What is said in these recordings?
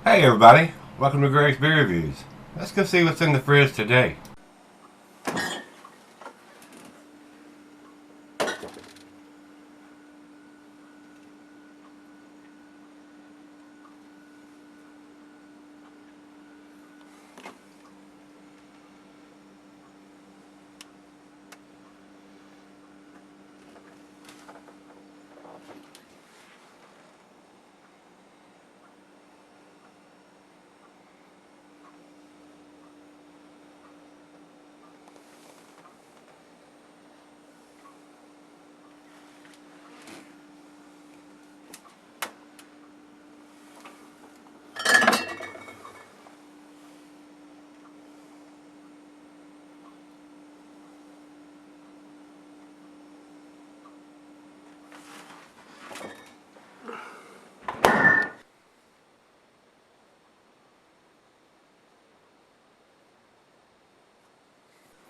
Hey everybody, welcome to Gregsbeerreviews. Let's go see what's in the fridge today.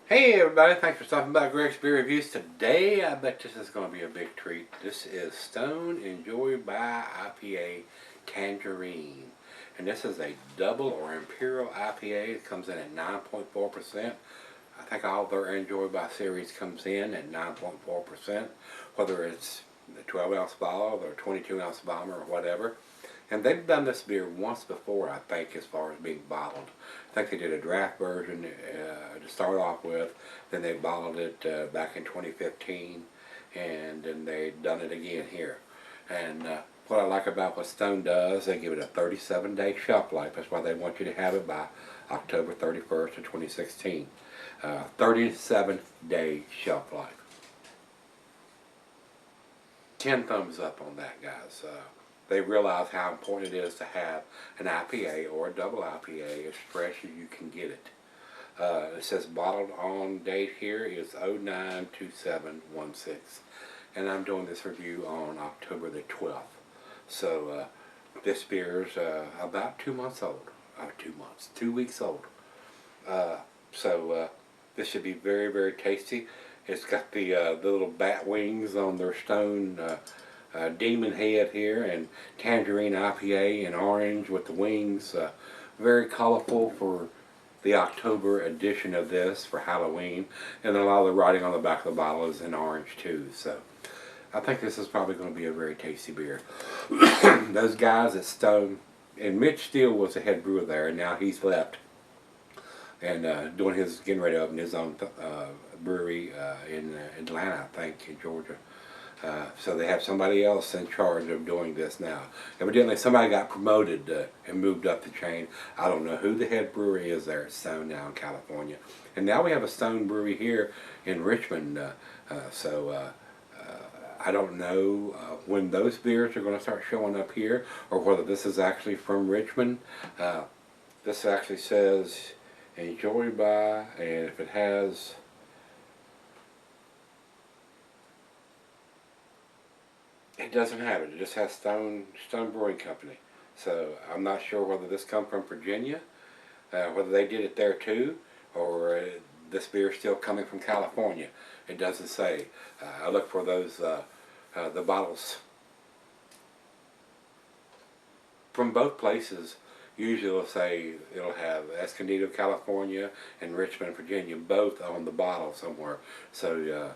Hey everybody, thanks for stopping by Gregsbeerreviews. Today I bet this is going to be a big treat. This is Stone Enjoy by IPA Tangerine. And this is a double or imperial IPA. It comes in at 9.4%. I think all their Enjoy by series comes in at 9.4%. Whether it's the 12 ounce bottle or 22 ounce bomber or whatever. And they've done this beer once before, I think, as far as being bottled. I think they did a draft version to start off with. Then they bottled it back in 2015. And then they've done it again here. And what I like about what Stone does, they give it a 37-day shelf life. That's why they want you to have it by October 31st of 2016. 37-day shelf life. 10 thumbs up on that, guys. They realize how important it is to have an IPA or a double IPA as fresh as you can get it. It says bottled on date here is 09/27/16, and I'm doing this review on October the 12th. So this beer is about 2 months old. 2 weeks old. So this should be very, very tasty. It's got the little bat wings on their Stone demon head here, and tangerine IPA in orange with the wings. Very colorful for the October edition of this for Halloween, and a lot of the writing on the back of the bottle is in orange too. So I think this is probably going to be a very tasty beer. Those guys at Stone, and Mitch Steele was the head brewer there, and now he's left and getting ready to open his own brewery in Atlanta, I think, in Georgia. So they have somebody else in charge of doing this now. Evidently somebody got promoted and moved up the chain. I don't know who the head brewery is there at Stone now in California. And now we have a Stone brewery here in Richmond. I don't know when those beers are going to start showing up here, or whether this is actually from Richmond. This actually says Enjoy by, and if it has... It doesn't have it. It just has Stone Brewing Company. So I'm not sure whether this comes from Virginia, whether they did it there too, or this beer is still coming from California. It doesn't say. I look for those the bottles from both places. Usually it'll say it'll have Escondido, California, and Richmond, Virginia, both on the bottle somewhere. So.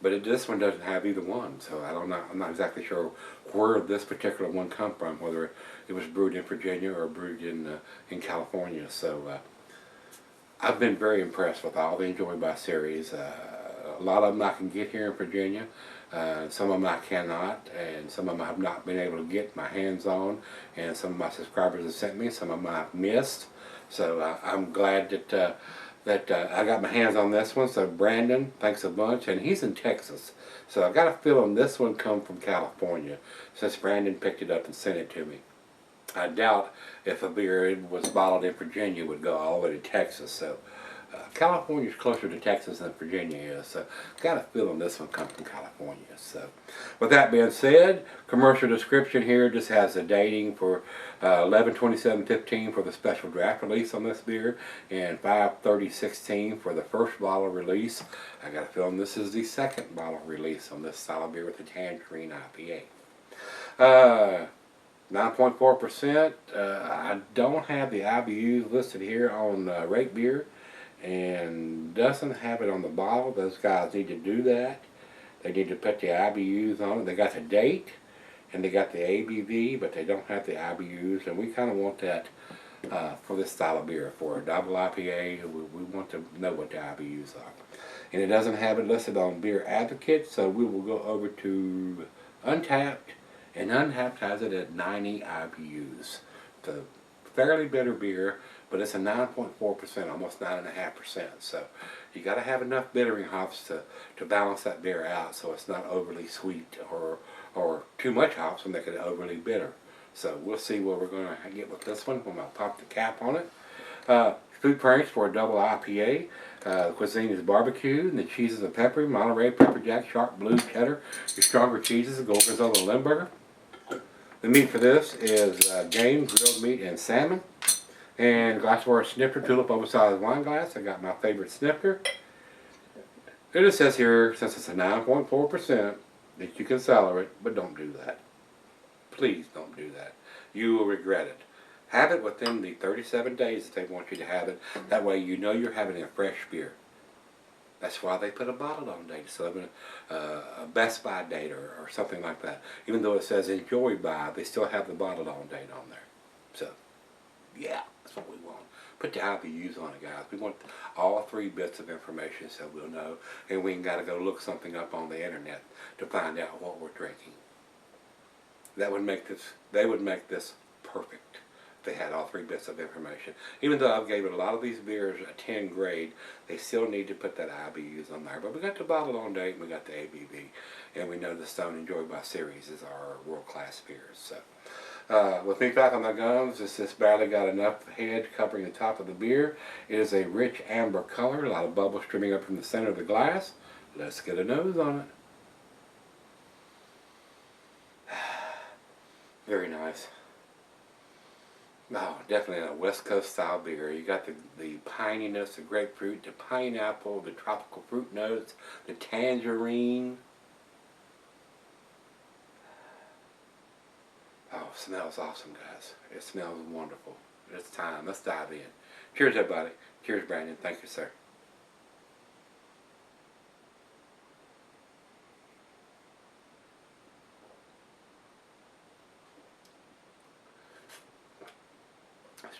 But this one doesn't have either one, so I'm not exactly sure where this particular one come from, whether it was brewed in Virginia or brewed in California. So I've been very impressed with all the Enjoy by series. A lot of them I can get here in Virginia, some of them I cannot, and some of them I have not been able to get my hands on, and some of my subscribers have sent me, some of them I've missed. So I'm glad that I got my hands on this one. So Brandon, thanks a bunch, and he's in Texas. So I got a feeling this one come from California, since Brandon picked it up and sent it to me. I doubt if a beer was bottled in Virginia would go all the way to Texas. So California's closer to Texas than Virginia is. So got a feeling this one comes from California. So with that being said, commercial description here just has the dating for 11/27/15 for the special draft release on this beer, and 5/30/16 for the first bottle release. I got a feeling this is the second bottle release on this style of beer with the Tangerine IPA. 9.4%. I don't have the IBUs listed here on Rate Beer, and doesn't have it on the bottle. Those guys need to do that. They need to put the IBUs on it. They got the date and they got the ABV, but they don't have the IBUs, and we kind of want that for this style of beer. For a double IPA, we want to know what the IBUs are. And it doesn't have it listed on Beer Advocate, so we will go over to Untapped, and Untapped has it at 90 IBUs. It's a fairly bitter beer, but it's a 9.4%, almost 9.5%. So you got to have enough bittering hops to balance that beer out, so it's not overly sweet or too much hops and make it overly bitter. So we'll see what we're going to get with this one when I pop the cap on it. Food pairings for a double IPA. The cuisine is barbecue, and the cheeses are peppery, Monterey, pepper jack, sharp, blue, cheddar. Your stronger cheeses, Gorgonzola, Limburger. The meat for this is game, grilled meat, and salmon. And glassware snifter, tulip oversized wine glass. I got my favorite snifter. It just says here, since it's a 9.4%, that you can cellar it, but don't do that. Please don't do that. You will regret it. Have it within the 37 days that they want you to have it. That way you know you're having a fresh beer. That's why they put a bottle on date, so a Best By date or something like that. Even though it says enjoy by, they still have the bottle on date on there. So, yeah, that's what we want. Put the IBUs on it, guys. We want all 3 bits of information so we'll know, and we ain't got to go look something up on the internet to find out what we're drinking. That would make this, they would make this perfect. They had all 3 bits of information. Even though I've gave it a lot of these beers a 10 grade, they still need to put that IBUs on there. But we got the bottle on date, and we got the ABV, and we know the Stone Enjoy by series is our world-class beers. So, with me back on the gums, it's just barely got enough head covering the top of the beer. It is a rich amber color, a lot of bubbles streaming up from the center of the glass. Let's get a nose on it. Very nice. Oh, definitely a West Coast style beer. You got the pininess, the grapefruit, the pineapple, the tropical fruit notes, the tangerine. Oh, it smells awesome, guys. It smells wonderful. It's time. Let's dive in. Cheers, everybody. Cheers, Brandon. Thank you, sir.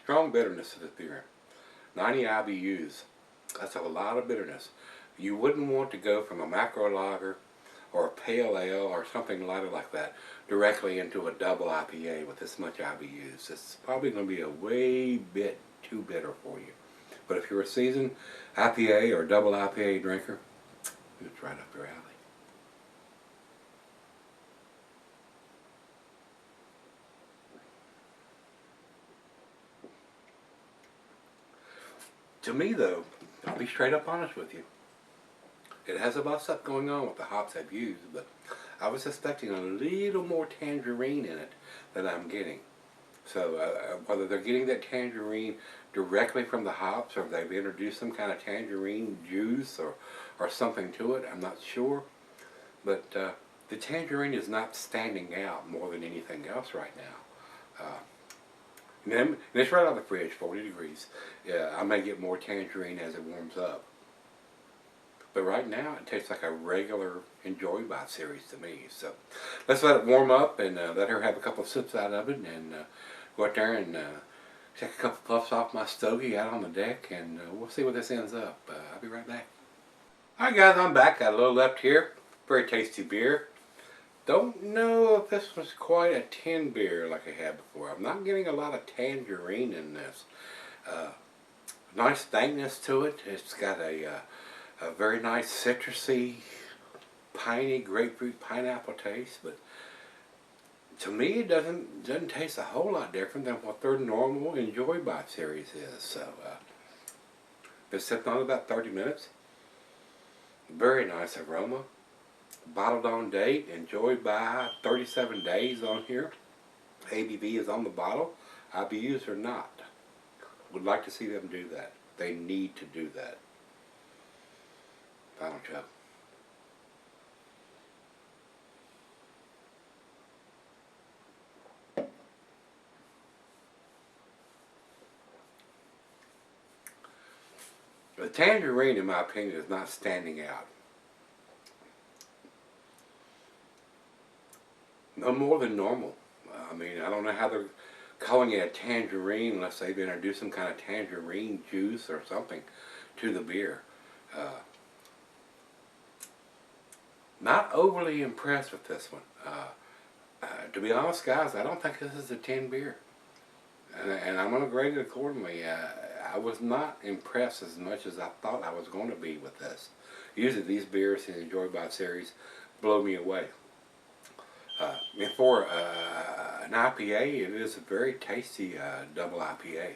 Strong bitterness of this beer. 90 IBUs. That's a lot of bitterness. You wouldn't want to go from a macro lager or a pale ale or something lighter like that directly into a double IPA with this much IBUs. It's probably going to be a way bit too bitter for you. But if you're a seasoned IPA or double IPA drinker, it's right up your alley. To me, though, I'll be straight up honest with you. It has a lot of stuff going on with the hops I've used, but I was expecting a little more tangerine in it than I'm getting. So whether they're getting that tangerine directly from the hops, or if they've introduced some kind of tangerine juice or something to it, I'm not sure. But the tangerine is not standing out more than anything else right now. And it's right out of the fridge, 40 degrees. Yeah, I may get more tangerine as it warms up. But right now, it tastes like a regular Enjoy By series to me. So let's let it warm up and let her have a couple of sips out of it, and go out there and take a couple puffs off my stogie out on the deck, and we'll see where this ends up. I'll be right back. Alright guys, I'm back. Got a little left here. Very tasty beer. Don't know if this was quite a 10 beer like I had before. I'm not getting a lot of tangerine in this. Nice dankness to it. It's got a very nice citrusy, piney, grapefruit, pineapple taste. But to me, it doesn't taste a whole lot different than what their normal Enjoy By series is. So, been sitting on about 30 minutes. Very nice aroma. Bottled on date, enjoyed by 37 days on here. ABV is on the bottle. IBUs are not. Would like to see them do that. They need to do that. Final chug. The Tangerine, in my opinion, is not standing out. No more than normal. I mean, I don't know how they're calling it a tangerine unless they've introduced some kind of tangerine juice or something to the beer. Not overly impressed with this one. To be honest, guys, I don't think this is a 10 beer. And I'm going to grade it accordingly. I was not impressed as much as I thought I was going to be with this. Usually these beers in the Enjoy By series blow me away. And for an IPA, it is a very tasty double IPA.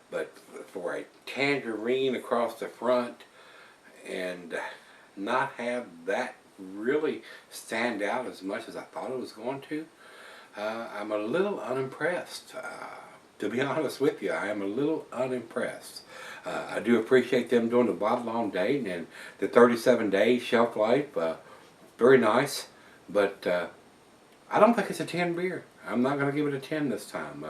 But for a tangerine across the front and not have that really stand out as much as I thought it was going to, I'm a little unimpressed. To be honest with you, I am a little unimpressed. I do appreciate them doing the bottle on date and the 37-day shelf life. Very nice, but I don't think it's a 10 beer. I'm not going to give it a 10 this time.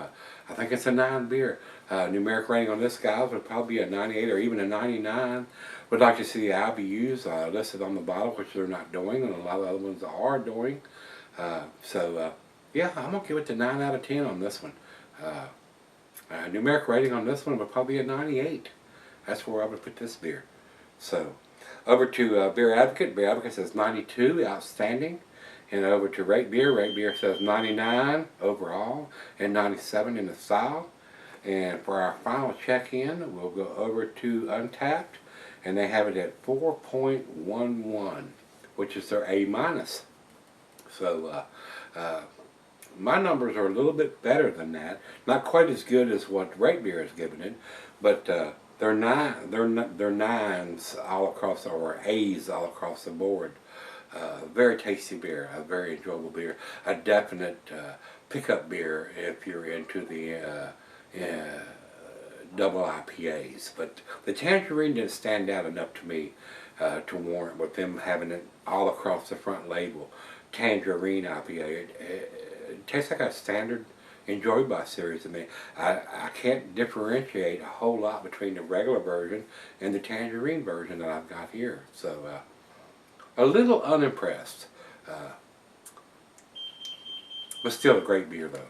I think it's a 9 beer. Numeric rating on this, guys, would probably be a 98 or even a 99. Would like to see the IBUs listed on the bottle, which they're not doing, and a lot of other ones are doing. Yeah, I'm going to give it the 9 out of 10 on this one. Numeric rating on this one would probably be a 98. That's where I would put this beer. So, over to Beer Advocate. Beer Advocate says 92, outstanding. And over to Rate Beer. Rate Beer says 99 overall and 97 in the style. And for our final check-in, we'll go over to Untapped, and they have it at 4.11, which is their A-. So, my numbers are a little bit better than that. Not quite as good as what Rate Beer has given it, but they're nines all across, or A's all across the board. Very tasty beer, a very enjoyable beer, a definite pickup beer if you're into the double IPAs. But the Tangerine didn't stand out enough to me to warrant with them having it all across the front label. Tangerine IPA. It tastes like a standard Enjoy By series to me. I can't differentiate a whole lot between the regular version and the Tangerine version that I've got here. So, a little unimpressed. But still a great beer, though.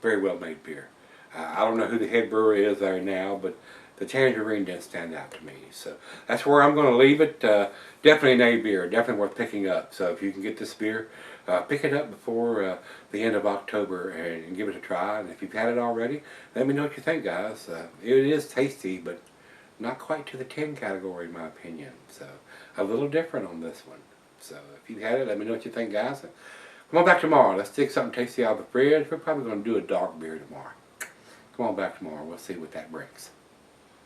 Very well made beer. I don't know who the head brewer is there now, but the Tangerine didn't stand out to me. So that's where I'm going to leave it. Definitely an A beer. Definitely worth picking up. So if you can get this beer, pick it up before the end of October and give it a try. And if you've had it already, let me know what you think, guys. It is tasty, but not quite to the 10 category in my opinion. So a little different on this one. So if you've had it, let me know what you think, guys. Come on back tomorrow. Let's take something tasty out of the fridge. We're probably going to do a dark beer tomorrow. Come on back tomorrow. We'll see what that brings.